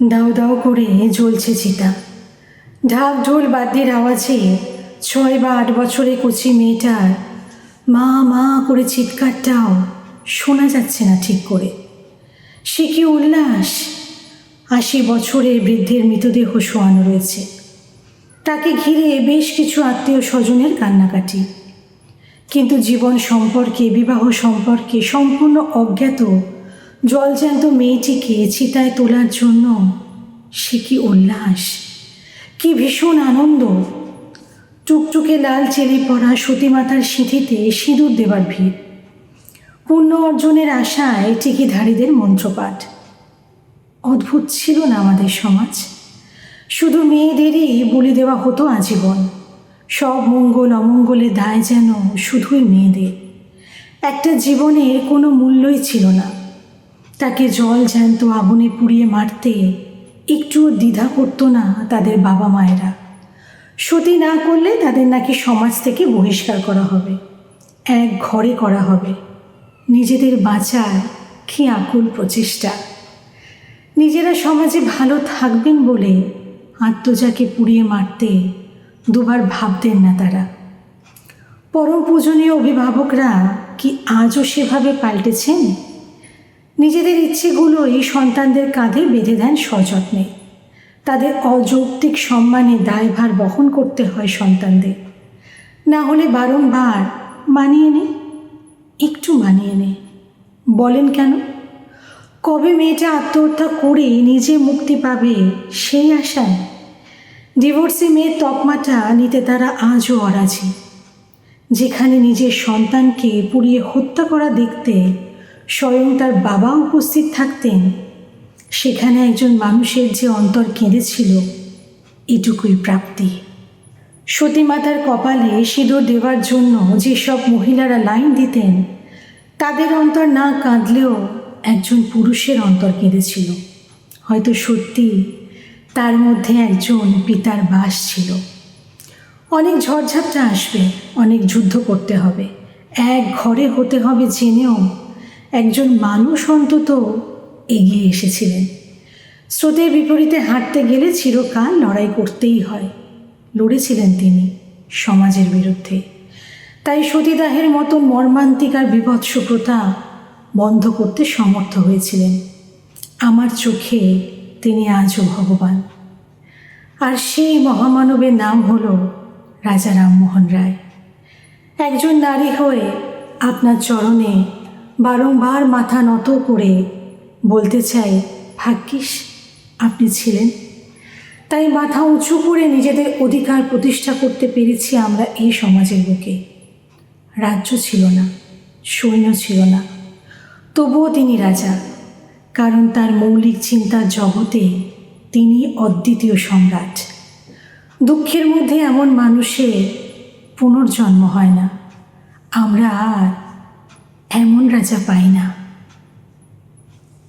দাউ দাউ করে জ্বলছে চিতা। ঢাক ঢোল বাদ্যের আওয়াজে 6 বা 8 বছরের কচি মেয়েটার মা মা করে চিৎকারটাও শোনা যাচ্ছে না ঠিক করে। সে কি উল্লাস! 80 বছরের বৃদ্ধের মৃতদেহ শোয়ানো রয়েছে, তাকে ঘিরে বেশ কিছু আত্মীয় স্বজনের কান্নাকাটি। কিন্তু জীবন সম্পর্কে, বিবাহ সম্পর্কে সম্পূর্ণ অজ্ঞাত জলজ্যান্ত মেয়েটিকে চিতায় তোলার জন্য সে কি উল্লাস, কি ভীষণ আনন্দ! টুকটুকে লাল চেলি পরা সতীমাতার সিঁথিতে সিঁদুর দেবার ভিড়, পুণ্য অর্জনের আশায় টিকিধারীদের মন্ত্রপাঠ। অদ্ভুত ছিল না আমাদের সমাজ? শুধু মেয়েদেরই বলি দেওয়া হতো আজীবন। সব মঙ্গল অমঙ্গলের দায় যেন শুধুই মেয়েদের। একটা জীবনের কোনো মূল্যই ছিল না। তাকে জল জ্যান্ত আগুনে পুড়িয়ে মারতে একটুও দ্বিধা করতো না তাদের বাবা মায়েরা। সতী না করলে তাদের নাকি সমাজ থেকে বহিষ্কার করা হবে, এক ঘরে করা হবে। নিজেদের বাঁচার কি আকুল প্রচেষ্টা! নিজেরা সমাজে ভালো থাকবেন বলে আত্মজাকে পুড়িয়ে মারতে দুবার ভাবতেন না তারা। পরম পূজনীয় অভিভাবকরা কি আজও সেভাবে পাল্টেছেন? নিজেদের ইচ্ছেগুলোই সন্তানদের কাঁধে বেঁধে দেন সযত্নে। তাদের অযৌক্তিক সম্মানে দায়ভার বহন করতে হয় সন্তানদের। না হলে বারংবার মানিয়ে নে, একটু মানিয়ে নে। বলেন কেন? কবে মেয়েটা আত্মহত্যা করে নিজে মুক্তি পাবে সেই আশায়? ডিভোর্সি মেয়ের তকমাটা নিতে তারা আজও অরাজি। যেখানে নিজের সন্তানকে পুড়িয়ে হত্যা করা দেখতে স্বয়ং তার বাবা উপস্থিত থাকতেন, সেখানে একজন মানুষের যে অন্তর কেঁদেছিল, এটুকুই প্রাপ্তি। সতীমাতার কপালে সিঁদুর দেওয়ার জন্য যেসব মহিলারা লাইন দিতেন, তাদের অন্তর না কাঁদলেও একজন পুরুষের অন্তর কেঁদেছিল। হয়তো সত্যি তার মধ্যে একজন পিতার বাস ছিল। অনেক ঝড়ঝাপটা আসবে, অনেক যুদ্ধ করতে হবে, এক ঘরে হতে হবে জেনেও একজন মানুষ অন্তত এগিয়ে এসেছিলেন। স্রোতের বিপরীতে হাঁটতে গেলে চিরকাল লড়াই করতেই হয়। লড়েছিলেন তিনি সমাজের বিরুদ্ধে। তাই সতীদাহের মতো মর্মান্তিক আর বিভৎস প্রথা বন্ধ করতে সমর্থ হয়েছিলেন। আমার চোখে তিনি আজও ভগবান। আর সেই মহামানবের নাম হল রাজা রামমোহন রায়। একজন নারী হয়ে আপনার চরণে বারংবার মাথা নত করে বলতে চাই, ভাগ্যিস আপনি ছিলেন। তাই মাথা উঁচু করে নিজেদের অধিকার প্রতিষ্ঠা করতে পেরেছি আমরা এই সমাজের বুকে। রাজ্য ছিল না, সৈন্য ছিল না, তবুও তিনি রাজা। কারণ তার মৌলিক চিন্তার জগতে তিনি অদ্বিতীয় সম্রাট। দুঃখের মধ্যে এমন মানুষের পুনর্জন্ম হয় না। আমরা আর এমন রাজা পাই না।